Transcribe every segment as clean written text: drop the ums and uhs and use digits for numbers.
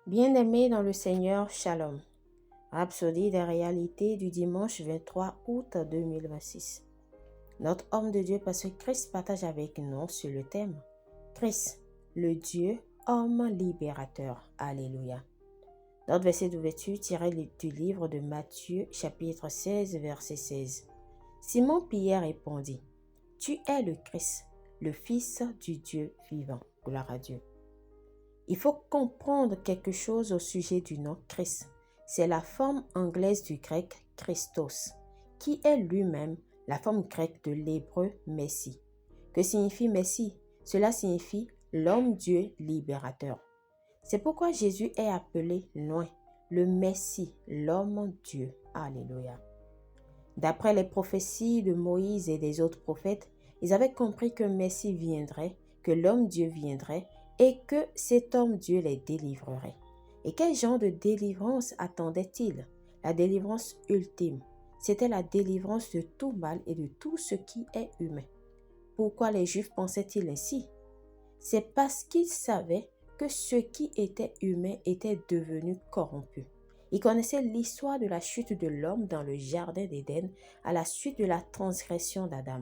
Bien-aimés dans le Seigneur, Shalom. Rhapsodie des réalités du dimanche 23 août 2026. Notre homme de Dieu, Pasteur Christ, partage avec nous sur le thème Christ, le Dieu, homme libérateur. Alléluia. Notre verset d'ouverture tiré du livre de Matthieu, chapitre 16, verset 16. Simon-Pierre répondit, « Tu es le Christ, le Fils du Dieu vivant. » Gloire à Dieu. Il faut comprendre quelque chose au sujet du nom Christ. C'est la forme anglaise du grec Christos, qui est lui-même la forme grecque de l'hébreu Messie. Que signifie Messie? Cela signifie l'homme-dieu libérateur. C'est pourquoi Jésus est appelé loin, le Messie, l'homme-dieu. Alléluia. D'après les prophéties de Moïse et des autres prophètes, ils avaient compris que Messie viendrait, que l'homme-dieu viendrait, et que cet homme-dieu les délivrerait. Et quel genre de délivrance attendait-il? La délivrance ultime. C'était la délivrance de tout mal et de tout ce qui est humain. Pourquoi les Juifs pensaient-ils ainsi? C'est parce qu'ils savaient que ce qui était humain était devenu corrompu. Ils connaissaient l'histoire de la chute de l'homme dans le jardin d'Éden à la suite de la transgression d'Adam.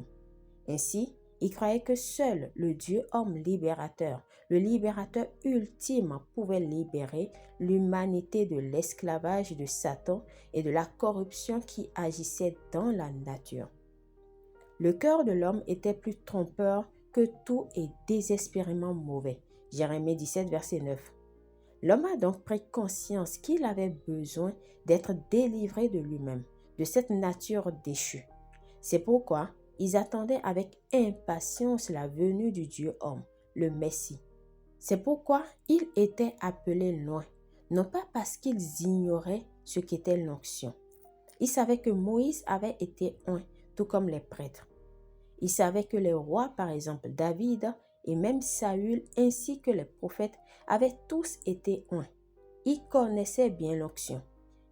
Ainsi, ils croyaient que seul le Dieu homme libérateur, le libérateur ultime, pouvait libérer l'humanité de l'esclavage de Satan et de la corruption qui agissait dans la nature. Le cœur de l'homme était plus trompeur que tout et désespérément mauvais. Jérémie 17, verset 9. L'homme a donc pris conscience qu'il avait besoin d'être délivré de lui-même, de cette nature déchue. C'est pourquoi ils attendaient avec impatience la venue du Dieu homme, le Messie. C'est pourquoi ils étaient appelés loin, non pas parce qu'ils ignoraient ce qu'était l'onction. Ils savaient que Moïse avait été oint, tout comme les prêtres. Ils savaient que les rois, par exemple David et même Saül, ainsi que les prophètes, avaient tous été oints. Ils connaissaient bien l'onction.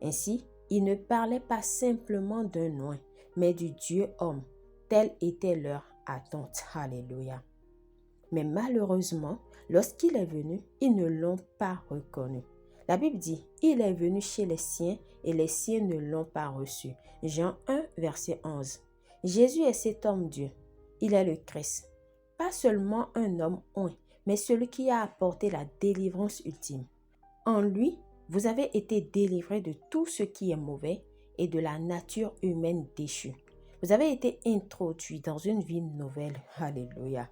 Ainsi, ils ne parlaient pas simplement d'un oint, mais du Dieu homme. Telle était leur attente. Alléluia. Mais malheureusement, lorsqu'il est venu, ils ne l'ont pas reconnu. La Bible dit, il est venu chez les siens et les siens ne l'ont pas reçu. Jean 1, verset 11. Jésus est cet homme Dieu. Il est le Christ. Pas seulement un homme oint, mais celui qui a apporté la délivrance ultime. En lui, vous avez été délivrés de tout ce qui est mauvais et de la nature humaine déchue. Vous avez été introduits dans une vie nouvelle. Alléluia.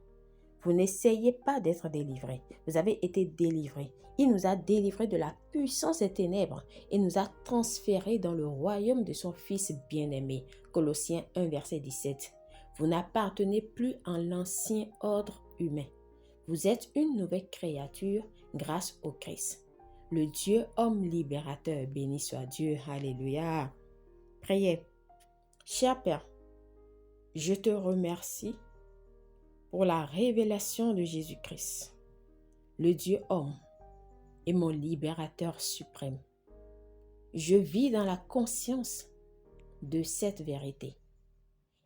Vous n'essayez pas d'être délivrés. Vous avez été délivrés. Il nous a délivrés de la puissance des ténèbres et nous a transférés dans le royaume de son Fils bien-aimé. Colossiens 1, verset 17. Vous n'appartenez plus à l'ancien ordre humain. Vous êtes une nouvelle créature grâce au Christ. Le Dieu homme libérateur, béni soit Dieu. Alléluia. Priez. Cher Père, je te remercie pour la révélation de Jésus-Christ, le Dieu homme et mon libérateur suprême. Je vis dans la conscience de cette vérité.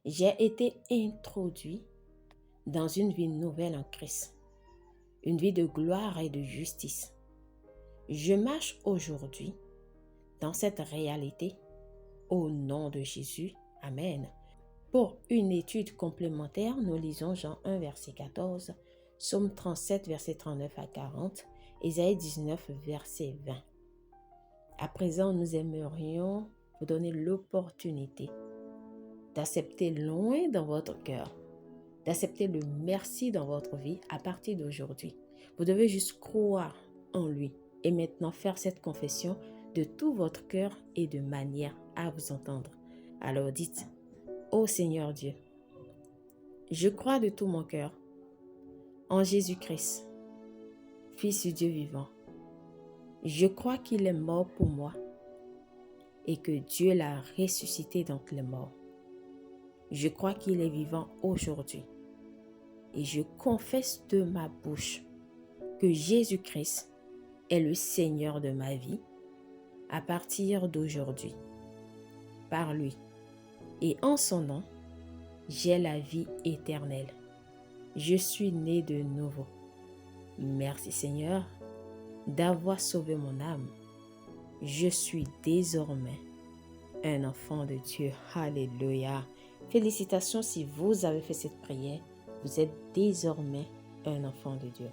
J'ai été introduit dans une vie nouvelle en Christ, une vie de gloire et de justice. Je marche aujourd'hui dans cette réalité au nom de Jésus. Amen. Pour une étude complémentaire, nous lisons Jean 1, verset 14, Psaume 37, verset 39 à 40, Ésaïe 19, verset 20. À présent, nous aimerions vous donner l'opportunité d'accepter loin dans votre cœur, d'accepter le merci dans votre vie à partir d'aujourd'hui. Vous devez juste croire en lui et maintenant faire cette confession de tout votre cœur et de manière à vous entendre. Alors dites, ô Seigneur Dieu, je crois de tout mon cœur en Jésus-Christ, Fils du Dieu vivant. Je crois qu'il est mort pour moi et que Dieu l'a ressuscité d'entre les morts. Je crois qu'il est vivant aujourd'hui et je confesse de ma bouche que Jésus-Christ est le Seigneur de ma vie à partir d'aujourd'hui. Par lui et en son nom, j'ai la vie éternelle. Je suis né de nouveau. Merci Seigneur. d'avoir sauvé mon âme. Je suis désormais un enfant de Dieu. Alléluia. Félicitations si vous avez fait cette prière. Vous êtes désormais un enfant de Dieu.